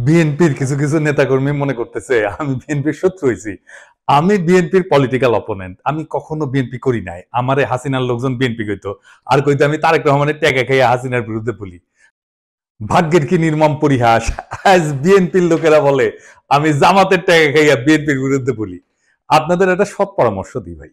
বিএনপির কিছু কিছু নেতাকর্মী মনে করতেছে আমি বিএনপির শত্রু হয়েছি। আমি বিএনপির পলিটিক্যাল অপোনেন্ট। আমি কখনো বিএনপি করি নাই। আমারে হাসিনার লোকজন বিএনপি কইতো, আর কইতো আমি তারেক রহমানের টেকা খাইয়া হাসিনার বিরুদ্ধে বলি। ভাগ্যের কি নির্মম পরিহাস, আজ বিএনপির লোকেরা বলে আমি জামাতের টেকা খাইয়া বিএনপির বিরুদ্ধে বলি। আপনাদের একটা সৎ পরামর্শ দিই ভাই,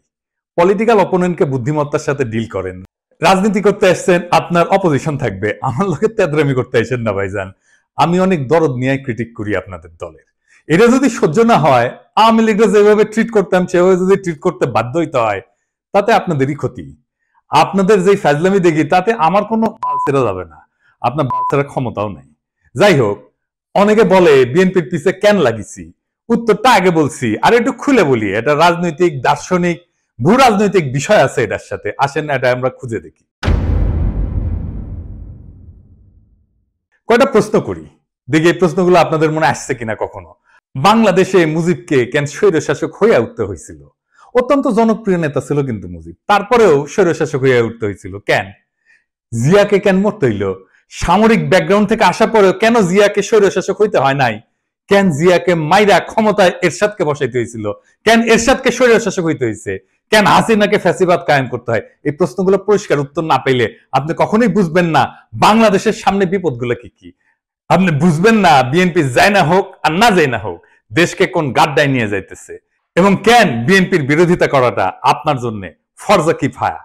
পলিটিক্যাল অপোনেন্টকে বুদ্ধিমত্তার সাথে ডিল করেন। রাজনীতি করতে আসছেন, আপনার অপোজিশন থাকবে, আমার লোকে তেদরামি করতে আসেন না ভাইজান। আমি অনেক দরদ নিয়ে ক্রিটিক করি আপনাদের দলের। এটা যদি সহ্য না হয়, আওয়ামী লীগরা যেভাবে ট্রিট করতাম সেভাবে যদি ট্রিট করতে বাধ্য হইতে হয়, তাতে আপনাদেরই ক্ষতি। আপনাদের যে ফাজলামি দেখি তাতে আমার কোনো বাল ছেড়া যাবে না, আপনার বাল ছেড়ার ক্ষমতাও নাই। যাই হোক, অনেকে বলে বিএনপির পিছে কেন লাগিছি, উত্তরটা আগে বলছি, আর একটু খুলে বলি। এটা রাজনৈতিক, দার্শনিক, ভূ রাজনৈতিক বিষয় আছে এটার সাথে। আসেন এটা আমরা খুঁজে দেখি। কয়টা প্রশ্ন করি, দেখি এই প্রশ্নগুলো আপনাদের মনে আসছে কিনা কখনো। বাংলাদেশে মুজিবকে কেন স্বৈরশাসক হইয়া উঠতে হয়েছিল? অত্যন্ত জনপ্রিয় নেতা ছিল কিন্তু মুজিব, তারপরেও স্বৈরশাসক হইয়া উঠতে হয়েছিল কেন? জিয়াকে কেন মরতে হইল? সামরিক ব্যাকগ্রাউন্ড থেকে আসার পরেও কেন জিয়াকে স্বৈরশাসক হইতে হয় নাই? কেন জিয়াকে মাইরা ক্ষমতায় এরশাদকে বসাইতে হয়েছিল? কেন এরশাদকে স্বৈরশাসক হইতে হয়েছে? কেন হাসিনাকে ফ্যাসিবাদ কায়েম করতে হয়? এই প্রশ্নগুলো পরিষ্কার উত্তর না পেলে আপনি কখনোই বুঝবেন না বাংলাদেশের সামনে বিপদগুলো কি কি। আপনি বুঝবেন না বিএনপি যায় না হোক আর না যায় না হোক, দেশকে কোন গাড্ডায় নিয়ে যাইতেছে, এবং কেন বিএনপির বিরোধিতা করাটা আপনার জন্য ফরজা কিফায়া।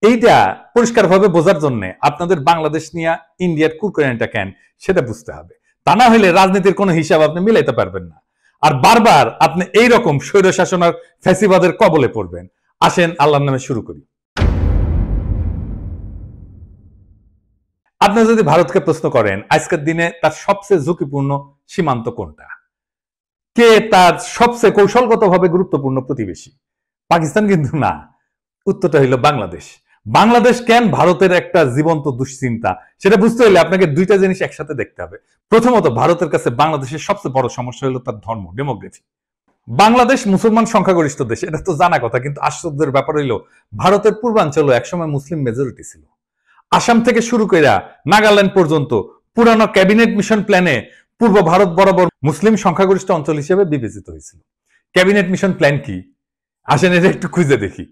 এইটা পরিষ্কারভাবে বোঝার জন্য আপনাদের বাংলাদেশ নিয়ে ইন্ডিয়ার কুরকুরানিটা কেন সেটা বুঝতে হবে। তা না হলে রাজনীতির কোনো হিসাব আপনি মিলাইতে পারবেন না, আর বারবার আপনি এইরকম স্বৈর শাসন আর ফ্যাসিবাদের কবলে পড়বেন। আসেন আল্লাহর নামে শুরু করি। আপনি যদি ভারতকে প্রশ্ন করেন আজকের দিনে তার সবচেয়ে ঝুঁকিপূর্ণ সীমান্ত কোনটা, কে তার সবচেয়ে কৌশলগতভাবে গুরুত্বপূর্ণ প্রতিবেশী, পাকিস্তান কিন্তু না, উত্তরটা হইল বাংলাদেশ। বাংলাদেশ কেন ভারতের একটা জীবন্ত দুশ্চিন্তা, সেটা বুঝতে হলে আপনাকে দুইটা জিনিস একসাথে দেখতে হবে। প্রথমত, ভারতের কাছে বাংলাদেশের সবচেয়ে বড় সমস্যা হলো তার ধর্ম, ডেমোগ্রাফি। বাংলাদেশ মুসলমান সংখ্যাগরিষ্ঠ দেশ, এটা তো জানা কথা, কিন্তু আশ্চর্যের ব্যাপার হইল ভারতের পূর্বাঞ্চলে একসময় মুসলিম মেজরিটি ছিল। আসাম থেকে শুরু করে নাগাল্যান্ড পর্যন্ত পুরানো ক্যাবিনেট মিশন প্ল্যানে পূর্ব ভারত বরাবর মুসলিম সংখ্যাগরিষ্ঠ অঞ্চল হিসেবে বিবেচিত হয়েছিল। ক্যাবিনেট মিশন প্ল্যান কি? আসেন এটা একটু খুঁজে দেখি।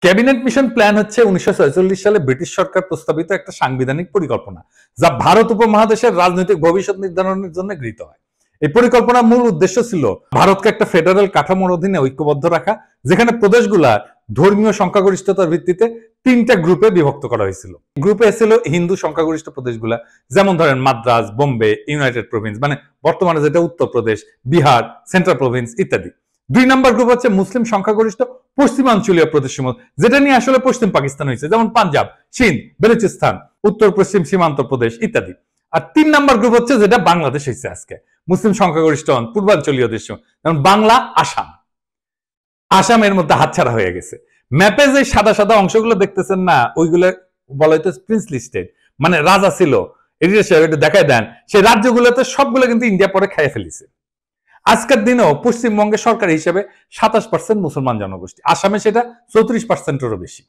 ক্যাবিনেট মিশন প্ল্যান হচ্ছে 1946 সালে ব্রিটিশ সরকার প্রস্তাবিত একটা সাংবিধানিক পরিকল্পনা, যা ভারত উপমহাদেশের রাজনৈতিক ভবিষ্যৎ নির্ধারণের জন্য গৃহীত হয়। এই পরিকল্পনার মূল উদ্দেশ্য ছিল ভারতকে একটা ফেডারেল কাঠামোর অধীনে ঐক্যবদ্ধ রাখা, যেখানে প্রদেশগুলা ধর্মীয় সংখ্যাগরিষ্ঠতার ভিত্তিতে তিনটা গ্রুপে বিভক্ত করা হয়েছিল। গ্রুপে ছিল হিন্দু সংখ্যাগরিষ্ঠ প্রদেশগুলা, যেমন ধরেন মাদ্রাজ, বোম্বে, ইউনাইটেড প্রভিন্স, মানে বর্তমানে যেটা উত্তরপ্রদেশ, বিহার, সেন্ট্রাল প্রভিন্স ইত্যাদি। 2 নম্বর গ্রুপ হচ্ছে মুসলিম সংখ্যাগরিষ্ঠ পশ্চিমাঞ্চলীয় প্রদেশসমূহ, যেটা নিয়ে আসলে পশ্চিম পাকিস্তান হয়েছে, যেমন পাঞ্জাব, সিন্ধ, বেলুচিস্তান, উত্তর পশ্চিম সীমান্ত প্রদেশ ইত্যাদি। আর 3 নম্বর গ্রুপ হচ্ছে যেটা বাংলাদেশ হয়েছে আজকে, মুসলিম সংখ্যাগরিষ্ঠ পূর্বাঞ্চলীয় দেশ, যেমন বাংলা, আসাম। আসামের মধ্যে হাতছাড়া হয়ে গেছে। ম্যাপে যে সাদা সাদা অংশগুলো দেখতেছেন না, ওইগুলো বলা হইতো প্রিন্সলি স্টেট, মানে রাজা ছিল, এটা দেখায় দেন। সেই রাজ্যগুলোতে সবগুলো কিন্তু ইন্ডিয়া পরে খেয়ে ফেলিছে। আজকের দিনেও পশ্চিমবঙ্গের সরকার হিসেবে 27% মুসলমান জনগোষ্ঠী, আসামে সেটা 34%-এরও বেশি।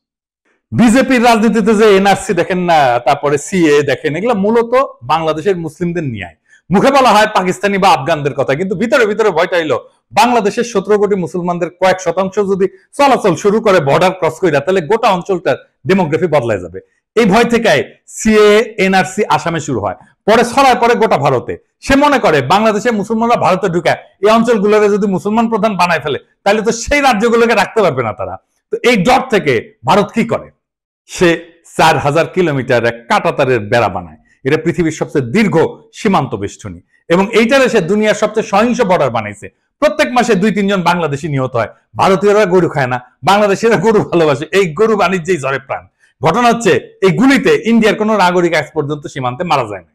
বিজেপির রাজনীতিতে যে এনআরসি দেখেন না, তারপরে সিএ দেখেন, এগুলো মূলত বাংলাদেশের মুসলিমদের নিয়ে। মুখে বলা হয় পাকিস্তানি বা আফগানদের কথা, কিন্তু ভিতরে ভিতরে ভয়টা এলো বাংলাদেশের 17 কোটি মুসলমানদের কয়েক শতাংশ যদি চলাচল শুরু করে বর্ডার ক্রস করে, তাহলে গোটা অঞ্চলটার ডেমোগ্রাফি বদলায় যাবে। এই ভয় থেকে সিএ, এনআরসি আসামে শুরু হয়, পরে ছড়ায় পরে গোটা ভারতে। সে মনে করে বাংলাদেশের মুসলমানরা ভারতে ঢুকায় এই অঞ্চলগুলোকে যদি মুসলমান প্রধান বানায় ফেলে, তাহলে তো সেই রাজ্যগুলোকে রাখতে পারবে না তারা। তো এই ডট থেকে ভারত কি করে, সে 4000 কিলোমিটার এক কাঁটাতারের বেড়া বানায়। এটা পৃথিবীর সবচেয়ে দীর্ঘ সীমান্ত বেষ্টনী, এবং এইটারে সে দুনিয়ার সবচেয়ে সহিংস বর্ডার বানাইছে। প্রত্যেক মাসে 2-3 জন বাংলাদেশি নিহত হয়। ভারতীয়রা গরু খায় না, বাংলাদেশিরা গরু ভালোবাসে, এই গরু বাণিজ্যেই ঝরে প্রাণ। ঘটনা হচ্ছে এই গুলিতে ইন্ডিয়ার কোন নাগরিক আজ পর্যন্ত সীমান্তে মারা যায় না।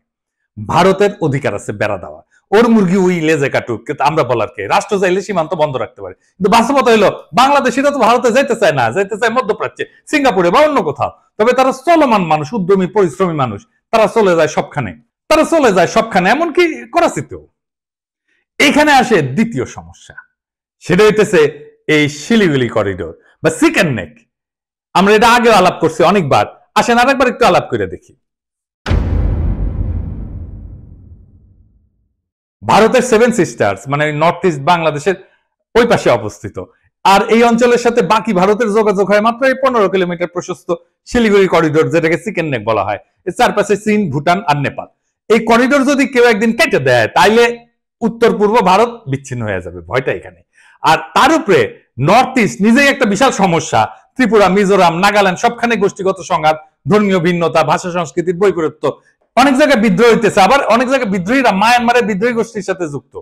ভারতের অধিকার আছে বেড়া দেওয়া, ওর মুরগি ওই লেজে কাটুক, কিন্তু আমরা বলার কে? রাষ্ট্র চাইলে সীমান্ত বন্ধ রাখতে পারে, কিন্তু বাস্তবতা হলো বাংলাদেশিরা তো ভারতে যাইতে চায় না, যাইতে চায় মধ্যপ্রাচ্যে, সিঙ্গাপুরে বা অন্য কোথাও। তবে তারা চলমান মানুষ, উদ্যমী পরিশ্রমী মানুষ, তারা চলে যায় সবখানে, এমনকি করাচিতেও। এইখানে আসে দ্বিতীয় সমস্যা, সেটা হইতেছে এই শিলিগুড়ি করিডোর বা চিকেন নেক। আমরা এটা আগেও আলাপ করছি অনেকবার, আসেন আরেকবার একটু আলাপ করে দেখি। ভারতের সেভেন সিস্টার্স মানে নর্থ ইস্ট বাংলাদেশের ওই পাশে অবস্থিত। আর এই অঞ্চলের সাথে বাকি ভারতের যোগাযোগ হয় মাত্র 15 কিলোমিটার প্রশস্ত শিলিগুড়ি করিডোর, যেটাকে চিকেন নেক বলা হয়। এর চারপাশে চীন, ভুটান আর নেপাল। এই করিডোর যদি কেউ একদিন কেটে দেয় তাইলে উত্তর পূর্ব ভারত বিচ্ছিন্ন হয়ে যাবে, ভয়টা এখানে। আর তার উপরে নর্থ ইস্ট নিজেই একটা বিশাল সমস্যা। ত্রিপুরা, মিজোরাম, নাগাল্যান্ড সবখানে গোষ্ঠীগত সংঘাত, ধর্মীয় ভিন্নতা, ভাষা সংস্কৃতির বৈপরীত্য। অনেক জায়গায় বিদ্রোহ হইতেছে, আবার অনেক জায়গায় বিদ্রোহীরা মায়ানমারের বিদ্রোহী গোষ্ঠীর সাথে যুক্ত।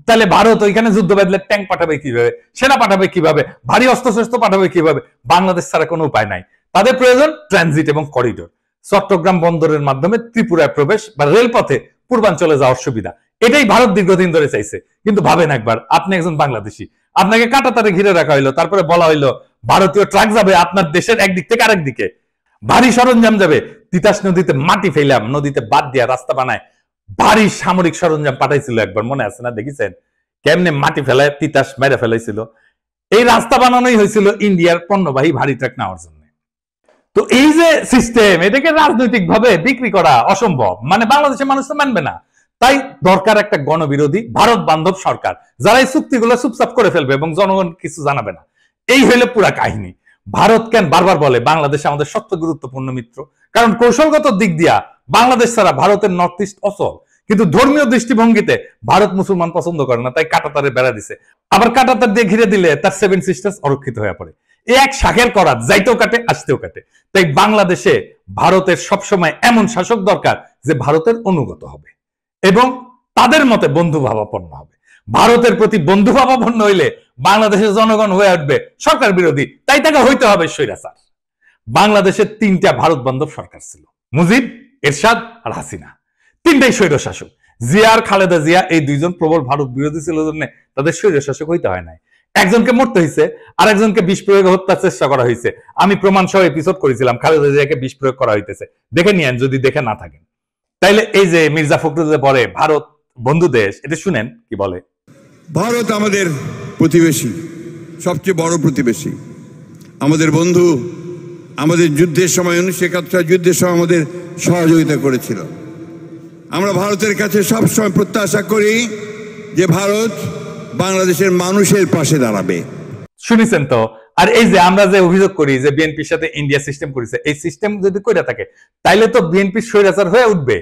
তাহলে ভারত ওইখানে যুদ্ধ বাঁধলে ট্যাঙ্ক পাঠাবে কিভাবে, সেনা পাঠাবে কিভাবে, ভারী অস্ত্রশস্ত্র পাঠাবে কিভাবে? বাংলাদেশ ছাড়া কোনো উপায় নাই। তাদের প্রয়োজন ট্রানজিট এবং করিডোর। চট্টগ্রাম বন্দরের মাধ্যমে ত্রিপুরায় প্রবেশ বা রেলপথে পূর্বাঞ্চলে যাওয়ার সুবিধা, এটাই ভারত দীর্ঘদিন ধরে চাইছে। কিন্তু ভাবেন একবার, আপনি একজন বাংলাদেশি, আপনাকে কাঁটাতারে ঘিরে রাখা হইলো, তারপরে বলা হইলো ভারতীয় ট্রাক যাবে আপনার দেশের একদিক থেকে আরেক দিকে, ভারী সরঞ্জাম যাবে। তিতাস নদীতে মাটি ফেলাম, নদীতে বাদ দিয়া রাস্তা বানায় ভারী সামরিক সরঞ্জাম পাঠাইছিল একবার, মনে আছে না? দেখেছেন কেমনে মাটি ফেলায় তিতাস মেরে ফেলাইছিল? এই রাস্তা বানানোই হয়েছিল ইন্ডিয়ার পণ্যবাহী ভারী ট্রাক নেওয়ার জন্য। তো এই যে সিস্টেম, এটাকে রাজনৈতিক ভাবে বিক্রি করা অসম্ভব, মানে বাংলাদেশের মানুষ তো মানবে না। তাই দরকার একটা গণবিরোধী ভারত বান্ধব সরকার, যারা এই চুক্তিগুলো চুপচাপ করে ফেলবে এবং জনগণ কিছু জানাবে না। এই হইলে পুরা কাহিনী। ভারত কেন বারবার বলে বাংলাদেশ আমাদের সবচেয়ে গুরুত্বপূর্ণ মিত্র? কারণ কৌশলগত দিক দিয়া বাংলাদেশ ছাড়া ভারতের নর্থ ইস্ট অচল। কিন্তু ধর্মীয় দৃষ্টিভঙ্গিতে ভারত মুসলমান পছন্দ করে না, তাই কাঁটাতারে বেড়া দিছে। আবার কাঁটাতার দিয়ে ঘিরে দিলে তার সেভেন সিস্টার্স অরক্ষিত হয়ে পড়ে। এই এক শাখের করাত, যাইতেও কাটে আসতেও কাটে। তাই বাংলাদেশে ভারতের সবসময় এমন শাসক দরকার যে ভারতের অনুগত হবে এবং তাদের মতে বন্ধুভাবাপন্ন হবে। ভারতের প্রতি বন্ধুভাবাপন্ন হইলে বাংলাদেশের জনগণ হয়ে উঠবে সরকার বিরোধী, তাই তাকে হইতে হবে স্বৈরাচার। বাংলাদেশের 3টা ভারত বান্ধব সরকার ছিল, মুজিব, এরশাদ আর হাসিনা। 3টাই স্বৈর শাসক। জিয়া আর খালেদা জিয়া এই 2জন প্রবল ভারত বিরোধী ছিল জন্য তাদের স্বৈর শাসক হইতে হয় নাই। একজনকে মরতে হয়েছে, আর একজনকে বিষ প্রয়োগে হত্যার চেষ্টা করা হয়েছে। আমি প্রমাণ সহ এপিসোড করেছিলাম খালেদা জিয়াকে বিষ প্রয়োগ করা হইতেছে, দেখে নিয়েন যদি দেখে না থাকেন। তাইলে এই যে মির্জা ফখরুল যে বলে ভারত বন্ধু দেশ, এটা শুনেন কি বলে। ভারত আমাদের প্রতিবেশী, সবচেয়ে বড় প্রতিবেশী, আমাদের বন্ধু। আমাদের যুদ্ধের সময় 1971 যুদ্ধের সময় আমাদের সহযোগিতা করেছিল। আমরা ভারতের কাছে সবসময় প্রত্যাশা করি যে ভারত বাংলাদেশের মানুষের পাশে দাঁড়াবে। শুনেছেন তো? আর এই যে আমরা যে অভিযোগ করি যে বিএনপির সাথে ইন্ডিয়া সিস্টেম করেছে, এই সিস্টেম যদি করে থাকে তাইলে তো বিএনপি স্বৈরাচার হয়ে উঠবে।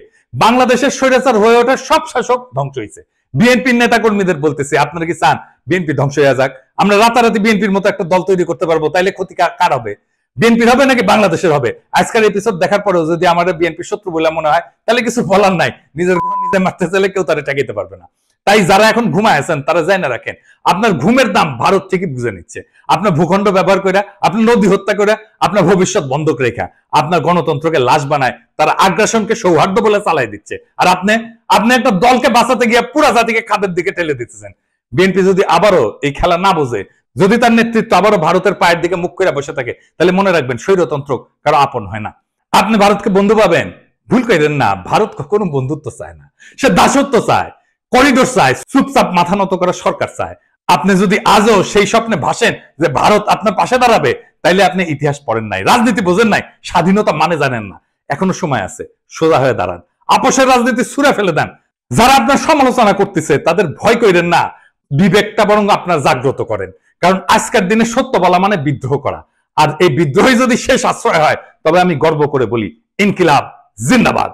বাংলাদেশের স্বৈরাচার হয়ে ওঠার সব শাসক ধ্বংস হয়েছে। বিএনপির নেতা কর্মীদের বলতেছি, আপনারা কি চান বিএনপি ধ্বংস হয়ে যাক? আমরা রাতারাতি বিএনপির মতো একটা দল তৈরি করতে পারবো, তাইলে ক্ষতি কার হবে? বিএনপির হবে নাকি বাংলাদেশের হবে? আজকের এপিসোড দেখার পরেও যদি আমাদের বিএনপির শত্রু বলে মনে হয় তাহলে কিছু বলার নাই। নিজের ঘুম নিজে মারতে চাইলে কেউ তারা ঠেকাইতে পারবে না। তাই যারা এখন ঘুমায় আছেন তারা যায় না রাখেন, আপনার ঘুমের দাম ভারত থেকে বুঝে নিচ্ছে। আপনার ভূখণ্ড ব্যবহার করে, আপনার নদী হত্যা করে, আপনার ভবিষ্যৎ বন্ধক রেখা, আপনার গণতন্ত্রকে লাশ বানায়, তারা আগ্রাসনকে সৌহার্দ্য বলে চালাই দিচ্ছে। আর আপনি একটা দলকে বাঁচাতে গিয়ে পুরা জাতিকে খাদের দিকে ঠেলে দিতেছেন। বিএনপি যদি আবারও এই খেলা না বোঝে, যদি তার নেতৃত্ব আবারও ভারতের পায়ের দিকে মুখ করে বসে থাকে, তাহলে মনে রাখবেন স্বৈরতন্ত্র কারো আপন হয় না। আপনি ভারতকে বন্ধু পাবেন, ভুল করেন না। ভারত কখনো বন্ধুত্ব চায় না, সে দাসত্ব চায়, করিডোর চায়, চুপচাপ মাথা নত করা সরকার চায়। আপনি যদি আজও সেই স্বপ্নে ভাসেন যে ভারত আপনার পাশে দাঁড়াবে, তাইলে আপনি ইতিহাস পড়েন নাই, রাজনীতি বোঝেন নাই, স্বাধীনতা মানে জানেন না। এখনো সময় আছে, সোজা হয়ে দাঁড়ান, আপোষের রাজনীতি ছুঁড়ে ফেলে দেন। যারা আপনার সমালোচনা করতেছে তাদের ভয় করেন না, বিবেকটা বরং আপনার জাগ্রত করেন। কারণ আজকের দিনে সত্য বলা মানে বিদ্রোহ করা, আর এই বিদ্রোহই যদি শেষ আশ্রয় হয় তবে আমি গর্ব করে বলি ইনকিলাব জিন্দাবাদ।